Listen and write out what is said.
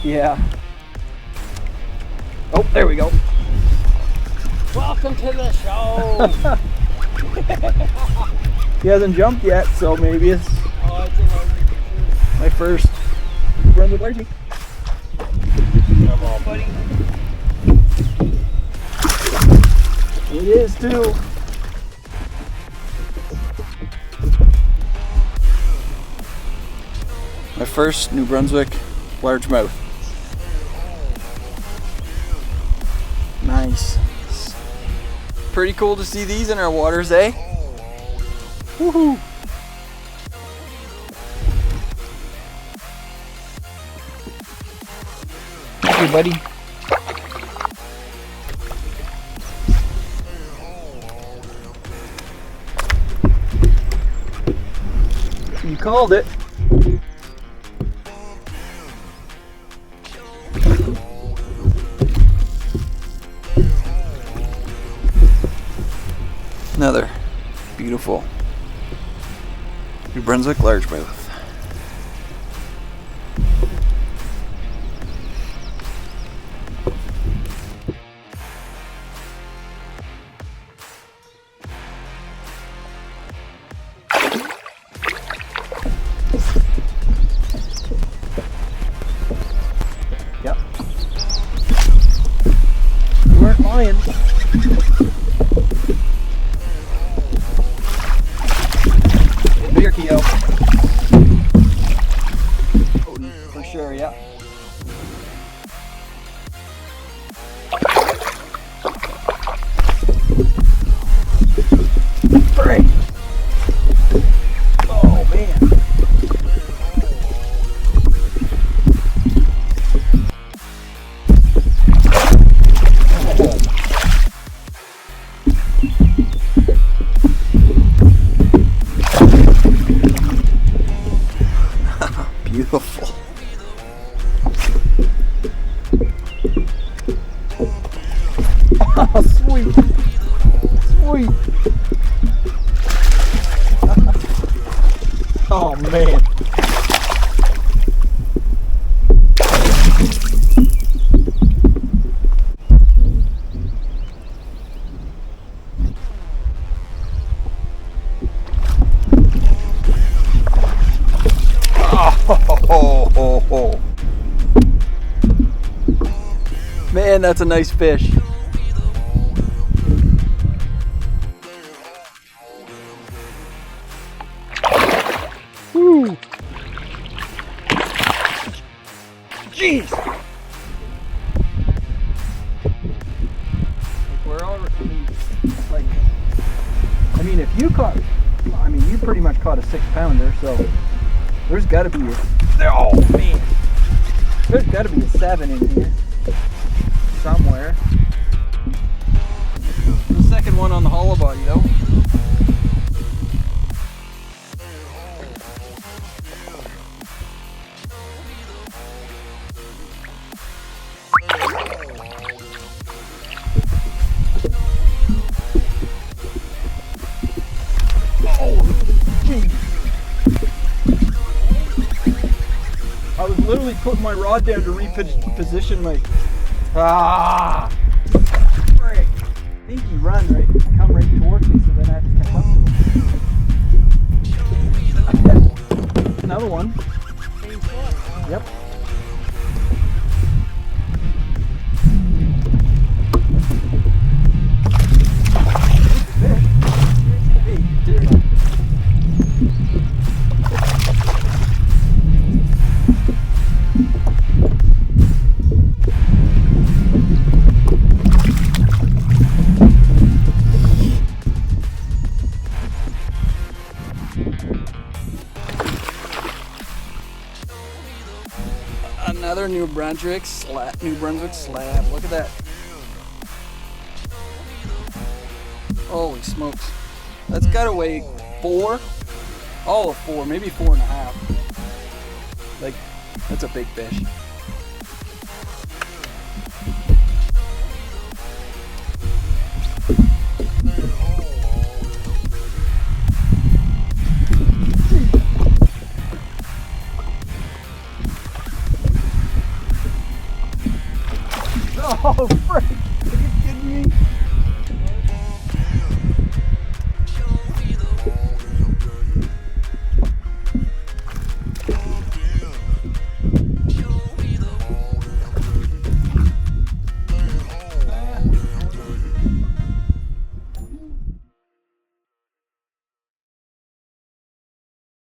Yeah. Oh, there we go. Welcome to the show. He hasn't jumped yet, so maybe it's Oh, it's a large. my first Brunswick largie. Come on, buddy. It is too. My first New Brunswick largemouth. Nice. Pretty cool to see these in our waters, eh? Woohoo! Thank you, buddy. You called it. Another beautiful New Brunswick largemouth. Yep. You weren't lying. Bigger keo. Oh, for sure, yeah. Great. Oh man. Beautiful. Oh, sweet. Sweet. Oh, man. Oh. Man, that's a nice fish. Woo. Jeez. We're all, I mean, if you caught, you pretty much caught a 6-pounder, so there's got to be a, oh man, there's got to be a 7 in here somewhere. The second one on the hollow body though. I was literally putting my rod down to reposition my. Ah! Frick! I think he run right, come right towards me, so then I have to catch up to him. Another one. Yep. Another New Brunswick slab. Look at that. Holy smokes. That's gotta weigh 4. All of 4, maybe 4.5. Like, that's a big fish.